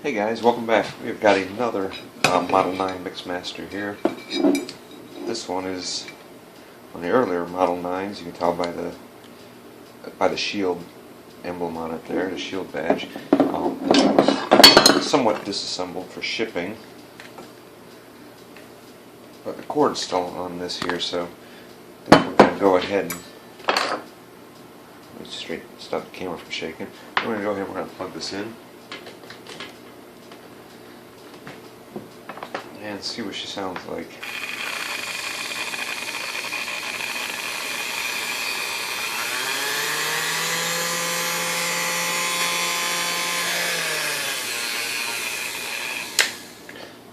Hey guys, welcome back. We've got another Model 9 Mixmaster here. This one is on the earlier Model 9s. You can tell by the shield emblem on it there, the shield badge. Somewhat disassembled for shipping, but the cord's still on this here, so I think we're going to go ahead and let me stop the camera from shaking. We're going to go ahead and we're going to plug this in and see what she sounds like.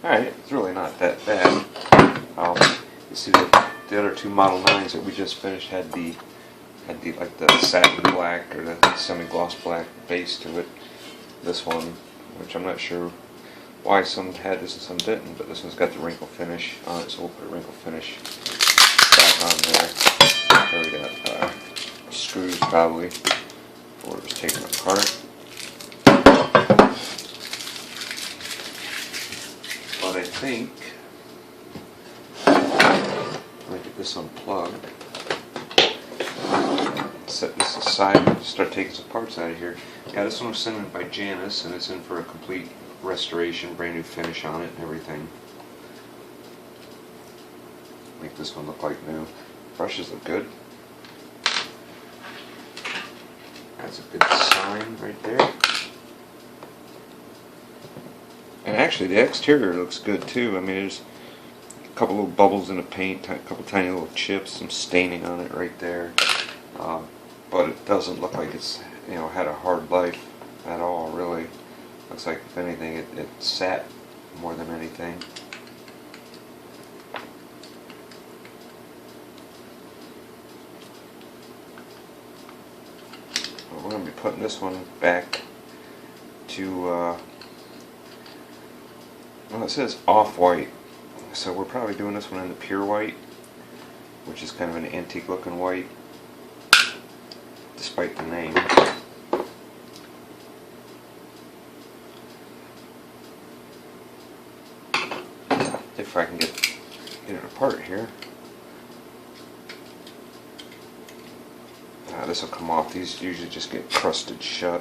Alright, it's really not that bad. You see the other two Model 9s that we just finished had the satin black or the semi-gloss black base to it. This one, which I'm not sure why some had this and some didn't, but this one's got the wrinkle finish on it, so we'll put a wrinkle finish back on there. There we got screws probably before it was taken apart. But I think I'm going to get this unplugged, set this aside and start taking some parts out of here. Yeah, this one was sent in by Janice, and it's in for a complete restoration, brand new finish on it and everything. Make this one look like new. Brushes look good. That's a good sign right there. And actually the exterior looks good too. I mean, there's a couple little bubbles in the paint, a couple tiny little chips, some staining on it right there. But it doesn't look like it's, you know, had a hard life at all, really. Looks like, if anything, it sat more than anything. Well, we're going to be putting this one back to, well, it says off-white, so we're probably doing this one in the pure white, which is kind of an antique looking white, despite the name. If I can get it apart here. This will come off. These usually just get crusted shut.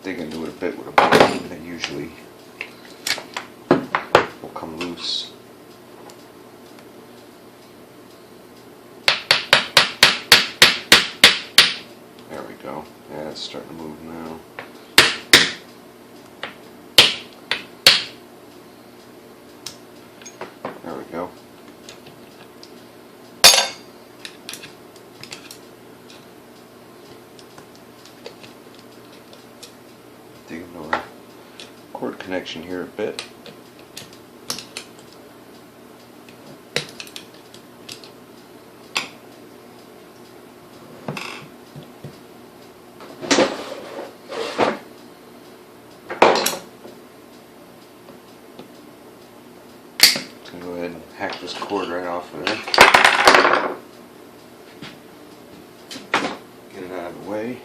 Dig into it a bit with a blade, they usually will come loose. There we go. Yeah, it's starting to move now. There we go. Dig into our cord connection here a bit. Go ahead and hack this cord right off of there. Get it out of the way.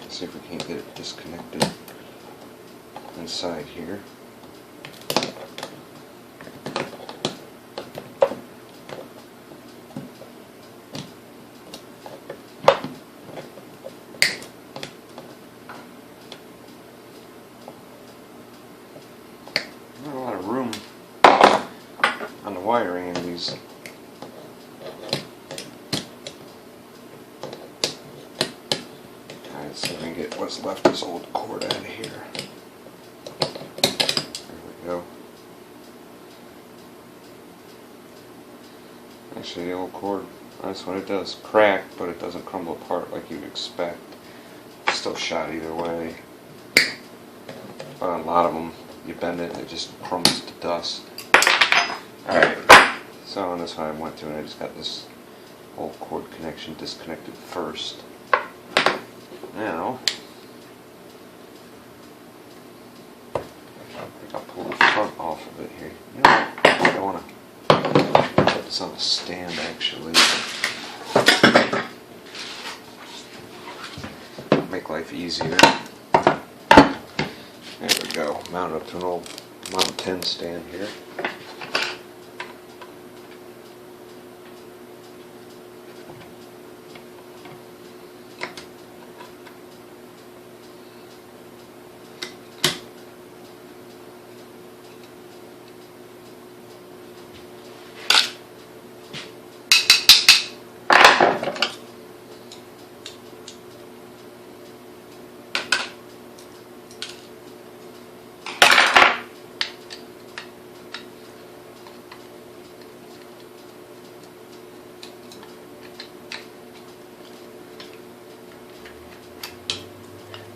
See if we can't get it disconnected inside here. Not a lot of room on the wiring in these. Alright, so we can get what's left of this old cord out of here. There we go. Actually, the old cord, this one, it does crack, but it doesn't crumble apart like you'd expect. It's still shot either way. But on a lot of them, you bend it and it just crumbles to dust. Alright, so on this one I went through and I just got this old cord connection disconnected first. Now, I think I'll front off of it here. You know what? I want to put this on a stand actually. Make life easier. There we go. Mount it up to an old Model 10 stand here.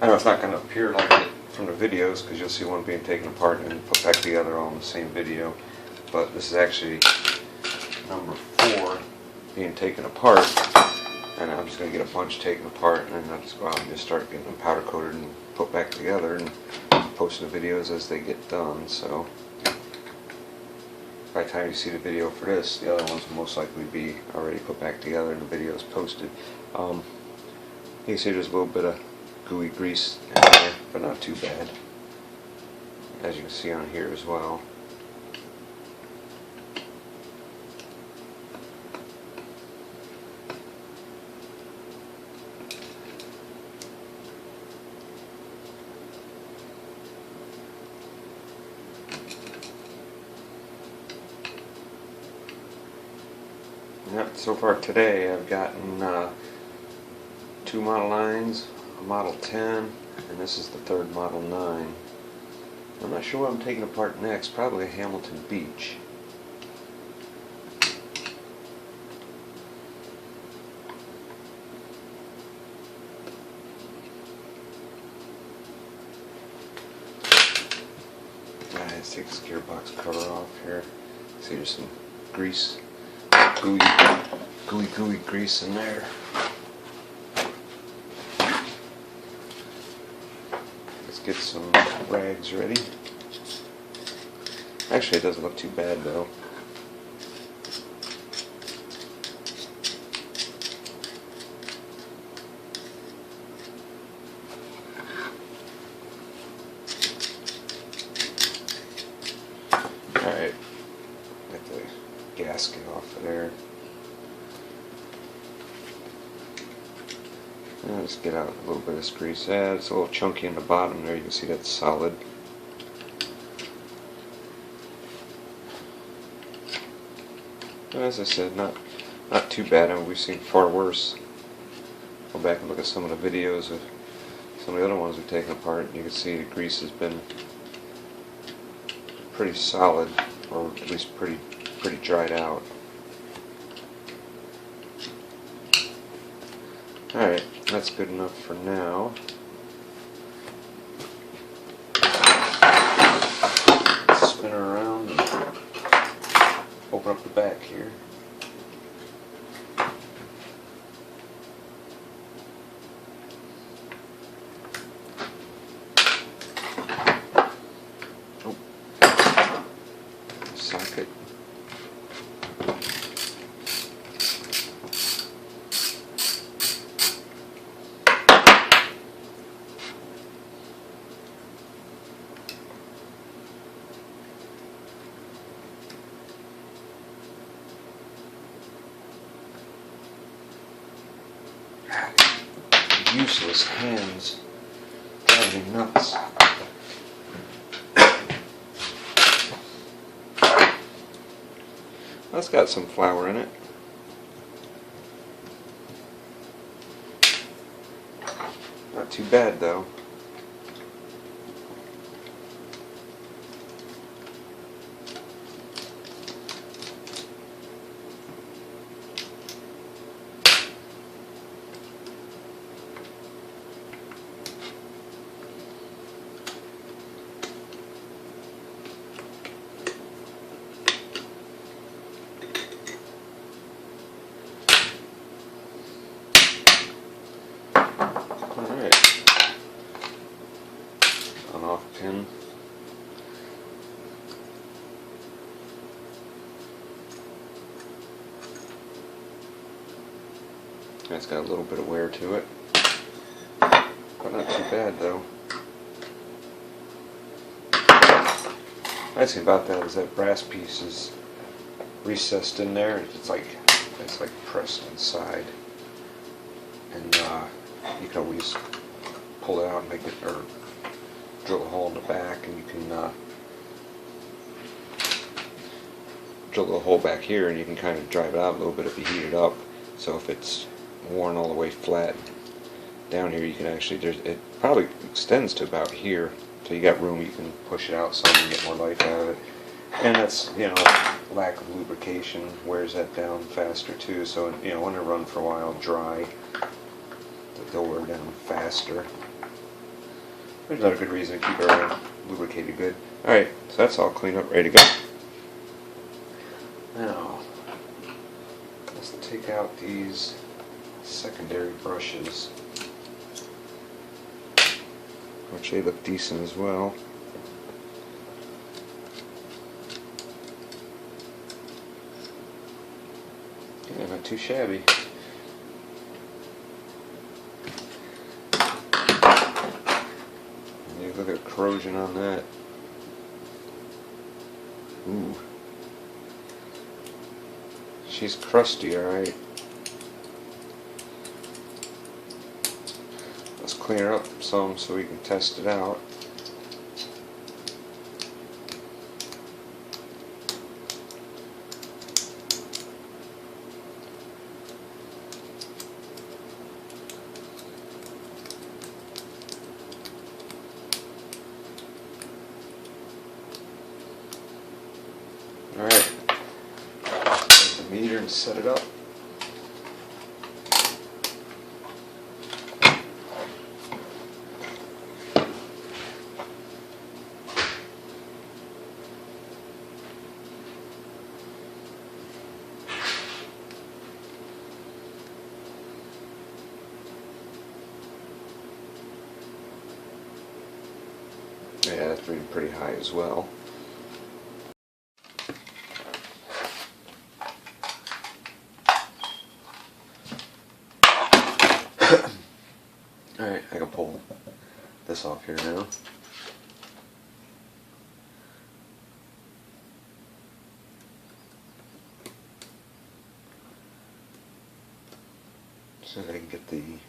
I know it's not going to appear like it from the videos because you'll see one being taken apart and put back together all in the same video, but this is actually number 4 being taken apart, and I'm just going to get a bunch taken apart and then I'll just go out and just start getting them powder coated and put back together and posting the videos as they get done. So by the time you see the video for this, the other ones will most likely be already put back together and the video is posted. You can see there's a little bit of gooey grease in there, but not too bad, as you can see on here as well. Yep, so far today I've gotten 2 Model 9s, a Model 10, and this is the 3rd Model 9. I'm not sure what I'm taking apart next, probably a Hamilton Beach. Alright, let's take this gearbox cover off here. See, there's some grease, gooey grease in there. Get some rags ready. Actually, it doesn't look too bad though. Alright, get the gasket off of there. Let's get out a little bit of this grease. It's a little chunky in the bottom there. You can see that's solid. As I said, not too bad. I mean, we've seen far worse. Go back and look at some of the videos of some of the other ones we've taken apart, and you can see the grease has been pretty solid, or at least pretty dried out. Alright, that's good enough for now. Let's spin her around and open up the back here. Oh. Socket. Useless hands driving me nuts. That's got some flour in it. Not too bad though. It's got a little bit of wear to it, but not too bad though. Nice thing about that is that brass piece is recessed in there. It's like pressed inside, and you can always pull it out and make it, or drill a hole in the back, and you can drill a hole back here, and you can kind of drive it out a little bit if you heat it up. So if it's worn all the way flat down here, you can actually, it probably extends to about here, so you got room, you can push it out some and get more life out of it. And that's, you know, lack of lubrication wears that down faster too, so, you know, when they run for a while dry, they'll wear down faster. There's another good reason to keep everything lubricated good. Alright, so that's all cleaned up, ready to go. Now, let's take out these secondary brushes, which they look decent as well. Yeah, not too shabby. And look at corrosion on that. Ooh. She's crusty, alright. Let's clean her up some so we can test it out. Alright. Take the meter and set it up. Yeah, that's reading pretty high as well. Alright, I can pull this off here now. So I can get the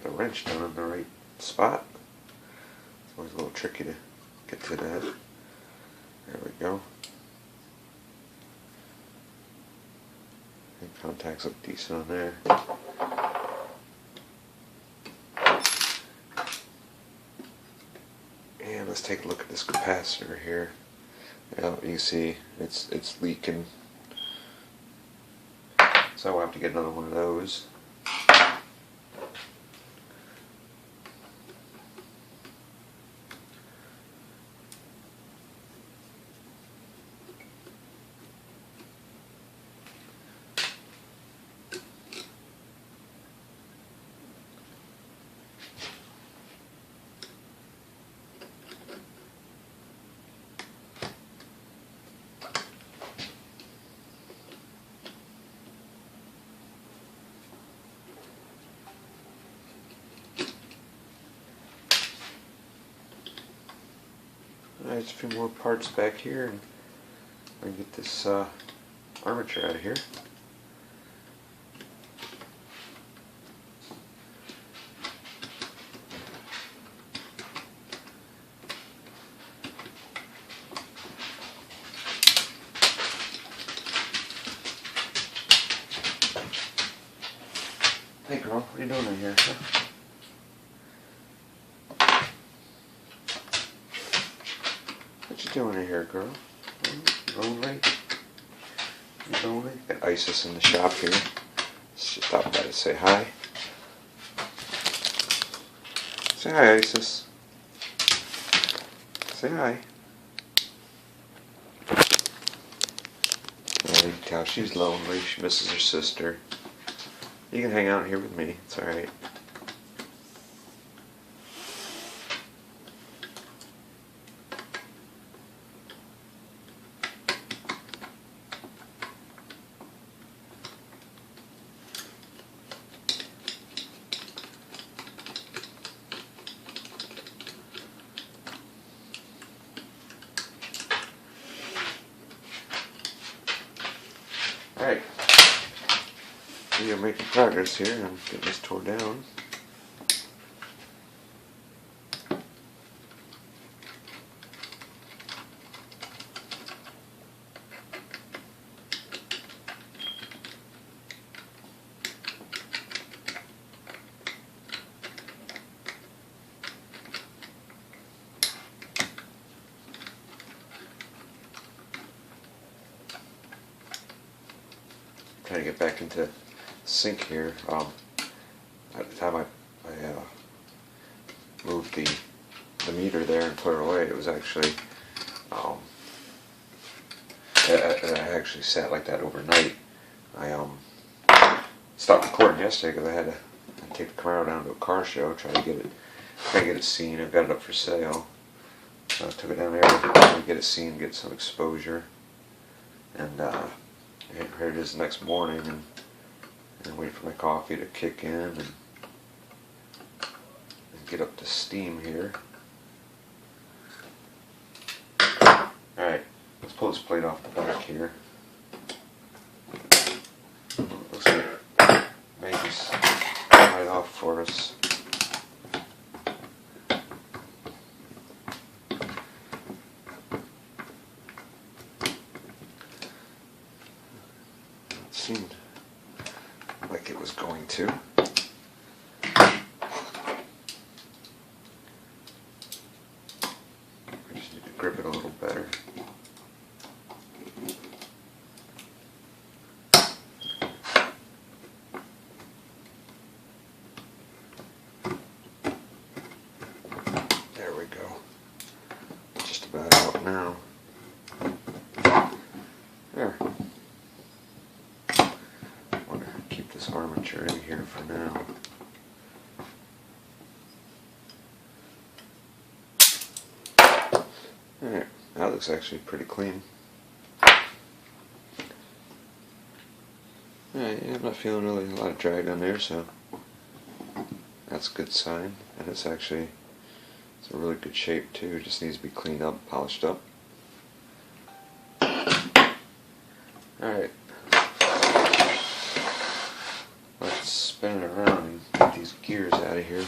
wrench down in the right spot. It's always a little tricky to get to that. There we go. And contacts look decent on there. And let's take a look at this capacitor here. Now you can see it's leaking. So I'll have to get another one of those. Alright, just a few more parts back here, and I can get this armature out of here. Hey girl, what are you doing in here? Huh? What you doing in here, girl? Lonely? You lonely? Got Isis in the shop here. Stop by to say hi. Say hi, Isis. Say hi. Well, you can tell she's lonely. She misses her sister. You can hang out here with me. It's alright. we are making progress here. I'm getting this tore down. Trying to get back into sync here. At the time I moved the meter there and put it away, it was actually I actually sat like that overnight. I stopped recording yesterday because I had to take the Camaro down to a car show, try to get it seen. I've got it up for sale. So I took it down there to get it seen, get some exposure, and here it is the next morning, and wait for my coffee to kick in and get up to steam here. Alright, let's pull this plate off the back here. Looks like maybe right off for us. Seemed like it was going to. I just need to grip it a little better. There we go. Just about out now. There. Armature in here for now. Alright, that looks actually pretty clean. Alright, yeah, I'm not feeling really a lot of drag on there, so that's a good sign. And it's actually, it's a really good shape too. It just needs to be cleaned up, polished up. Alright. Let's spin it around and get these gears out of here.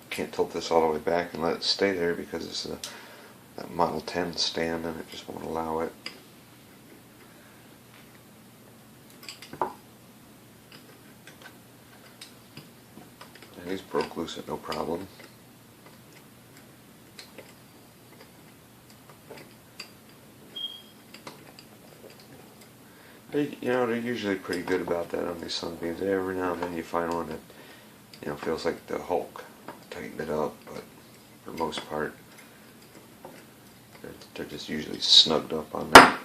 Can't tilt this all the way back and let it stay there because it's a Model 10 stand and it just won't allow it. These broke loose at no problem. You know, they're usually pretty good about that on these Sunbeams. Every now and then you find one that, you know, feels like the Hulk tightened it up, but for the most part, they're just usually snugged up on there.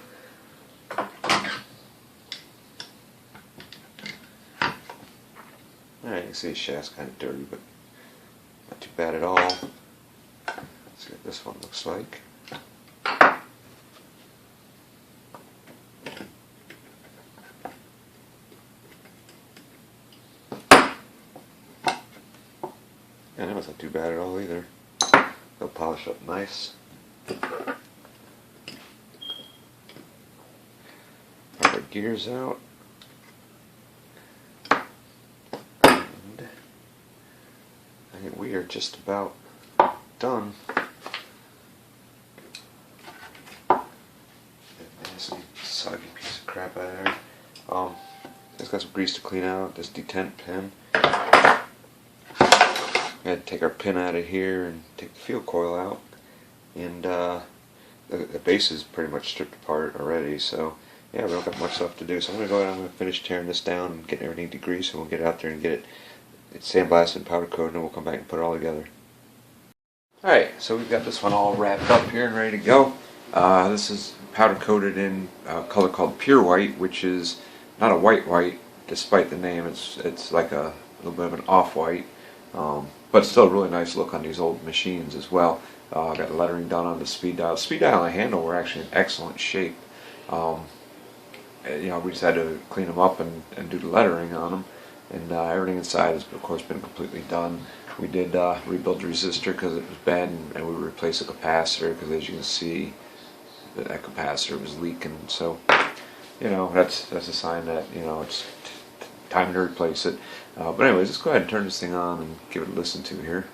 Alright, you can see the shaft's kind of dirty, but not too bad at all. Let's see what this one looks like. And that was not too bad at all either. They'll polish up nice. Put our gears out. We are just about done. That nasty, soggy piece of crap out of there. Just got some grease to clean out. This detent pin. We had to take our pin out of here and take the field coil out. And the base is pretty much stripped apart already. So yeah, we don't got much left to do. So I'm gonna go ahead and I'm gonna finish tearing this down and getting everything degreased, and we'll get out there and get it. It's sandblasted and powder coated, and then we'll come back and put it all together. Alright, so we've got this one all wrapped up here and ready to go. This is powder coated in a color called pure white, which is not a white, despite the name. It's like a little bit of an off-white, but still a really nice look on these old machines as well. Got lettering done on the speed dial. The speed dial and the handle were actually in excellent shape. You know, we just had to clean them up and do the lettering on them, and everything inside has of course been completely done. We did rebuild the resistor because it was bad, and we replaced the capacitor because, as you can see, that capacitor was leaking. So, you know, that's a sign that, you know, it's time to replace it. But anyways, let's go ahead and turn this thing on and give it a listen to here.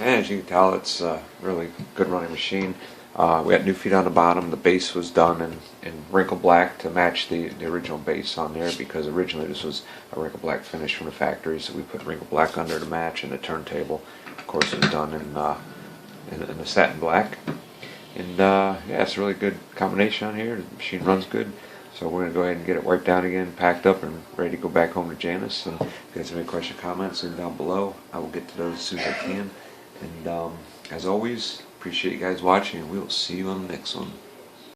And as you can tell, it's a really good running machine. We got new feet on the bottom. The base was done in wrinkle black to match the original base on there, because originally this was a wrinkle black finish from the factory, so we put wrinkle black under to match, and the turntable, of course, it was done in a satin black. And yeah, it's a really good combination on here. The machine runs good. So we're going to go ahead and get it wiped down again, packed up, and ready to go back home to Janice. And if you guys have any questions, comments, leave them down below. I will get to those as soon as I can. And as always, appreciate you guys watching, and we will see you on the next one.